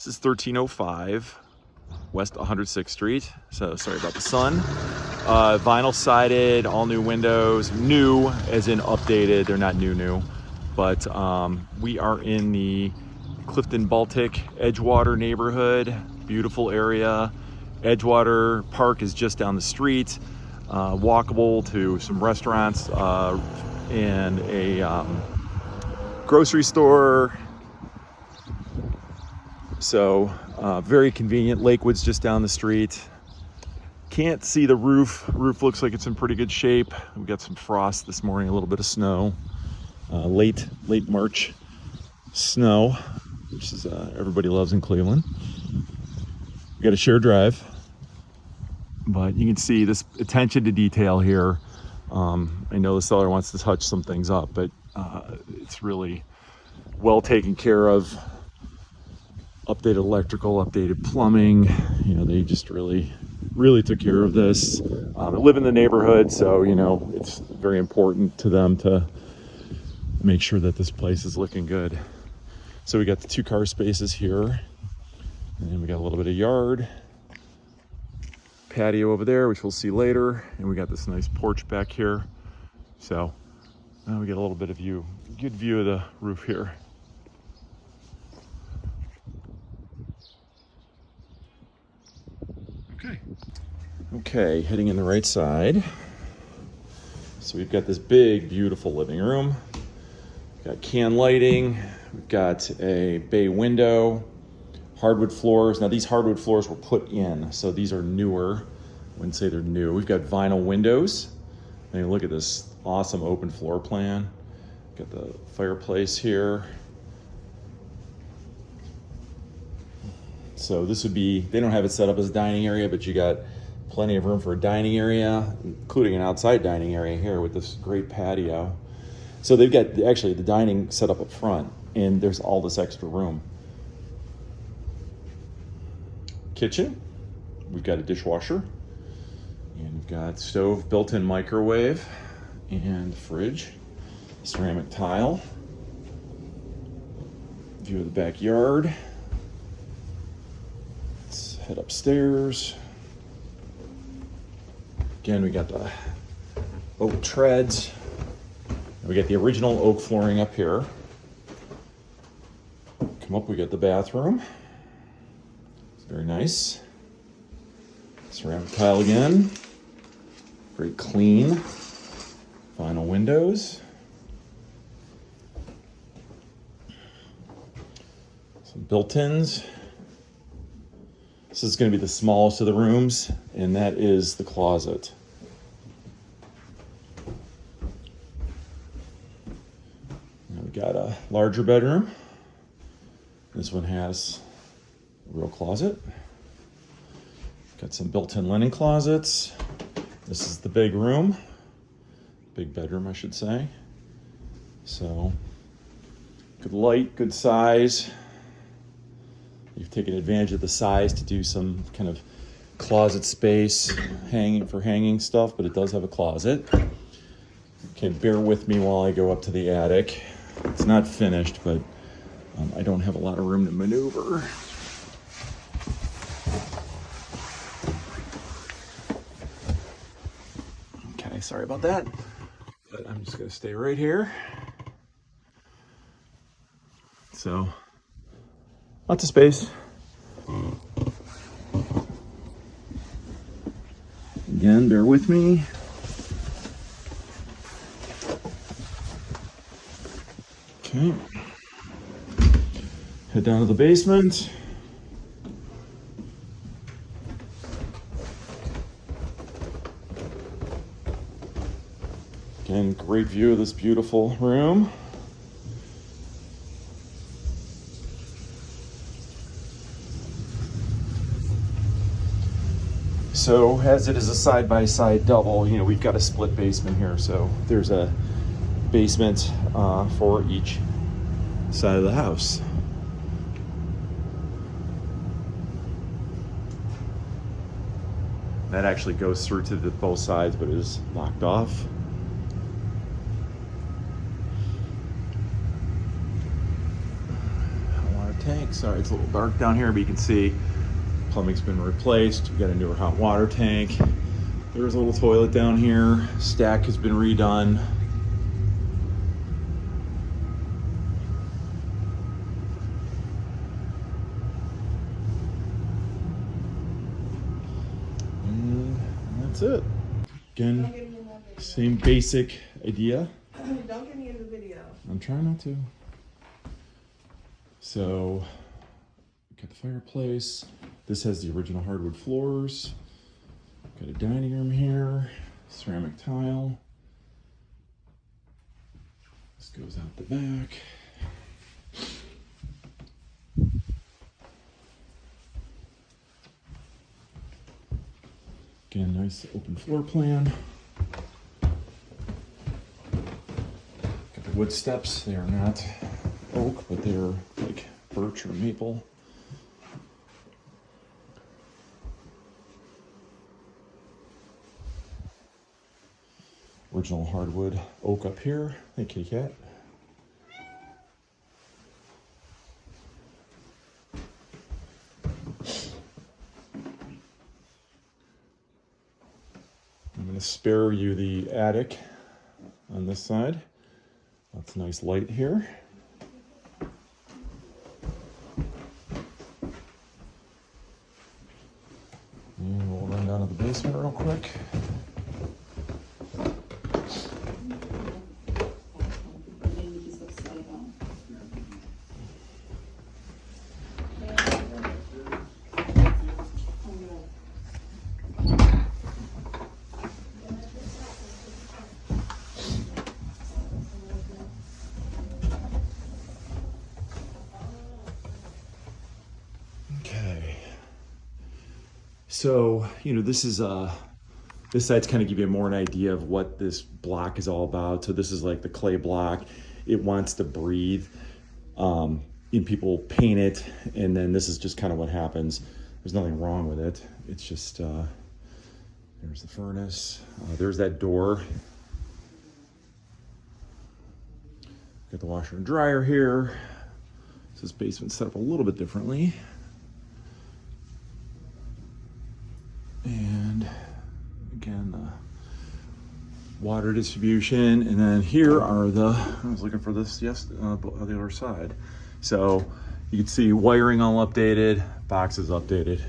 This is 1305 West 106th Street. So sorry about the sun. Vinyl sided, all new windows, new as in updated. They're not new, but we are in the Clifton Baltic Edgewater neighborhood. Beautiful area. Edgewater Park is just down the street. Walkable to some restaurants and a grocery store. So very convenient. Lakewood's just down the street. Can't see the roof. Roof looks like it's in pretty good shape. We got some frost this morning, a little bit of snow. Late March snow, which is everybody loves in Cleveland. We got a shared drive, but you can see this attention to detail here. I know the seller wants to touch some things up, but it's really well taken care of. Updated electrical, updated plumbing. You know, they just really took care of this. I live in the neighborhood, so you know it's very important to them to make sure that this place is looking good. So we got the 2 car spaces here, and then we got a little bit of yard, patio over there, which we'll see later, and we got this nice porch back here. So we get a little bit of good view of the roof here. Okay, heading in the right side. So we've got this big, beautiful living room. We've got can lighting. We've got a bay window, hardwood floors. Now these hardwood floors were put in, so these are newer. I wouldn't say they're new. We've got vinyl windows. I mean, look at this awesome open floor plan. Got the fireplace here. So this would be, they don't have it set up as a dining area, but you got plenty of room for a dining area, including an outside dining area here with this great patio. So they've got actually the dining set up front, and there's all this extra room. Kitchen, we've got a dishwasher, and we've got stove, built-in microwave, and fridge, ceramic tile. View of the backyard. Let's head upstairs. Again, we got the oak treads. We got the original oak flooring up here. Come up, we got the bathroom. It's very nice. Ceramic tile again. Very clean. Vinyl windows. Some built-ins. This is going to be the smallest of the rooms, and that is the closet. Now we got a larger bedroom. This one has a real closet. Got some built-in linen closets. This is the big room. Big bedroom, I should say. So, good light, good size. You've taken advantage of the size to do some kind of closet space hanging stuff, but it does have a closet. Okay, bear with me while I go up to the attic. It's not finished, but I don't have a lot of room to maneuver. Okay, sorry about that, but I'm just gonna stay right here. So, lots of space. Again, bear with me. Okay. Head down to the basement. Again, great view of this beautiful room. So as it is a side-by-side double, you know, we've got a split basement here. So there's a basement for each side of the house. That actually goes through to both sides, but it is locked off. Hot water tank. tank. Sorry, it's a little dark down here, but you can see plumbing's been replaced. We've got a newer hot water tank. There's a little toilet down here. Stack has been redone. And that's it. Again, same basic idea. Don't get me in the video. I'm trying not to. So, got the fireplace. This has the original hardwood floors. Got a dining room here, ceramic tile. This goes out the back. Again, nice open floor plan. Got the wood steps. They are not oak, but they're like birch or maple. Original hardwood oak up here. Hey, kitty cat. I'm going to spare you the attic on this side. That's nice light here. And we'll run down to the basement real quick. Okay. So, this is this side's kind of give you more an idea of what this block is all about. So this is like the clay block. It wants to breathe. People paint it, and then this is just kind of what happens. There's nothing wrong with it. It's just, there's the furnace. There's that door. Got the washer and dryer here. So this basement's set up a little bit differently. And again, the water distribution. And then here are I was looking for this, on the other side. So you can see wiring all updated, boxes updated.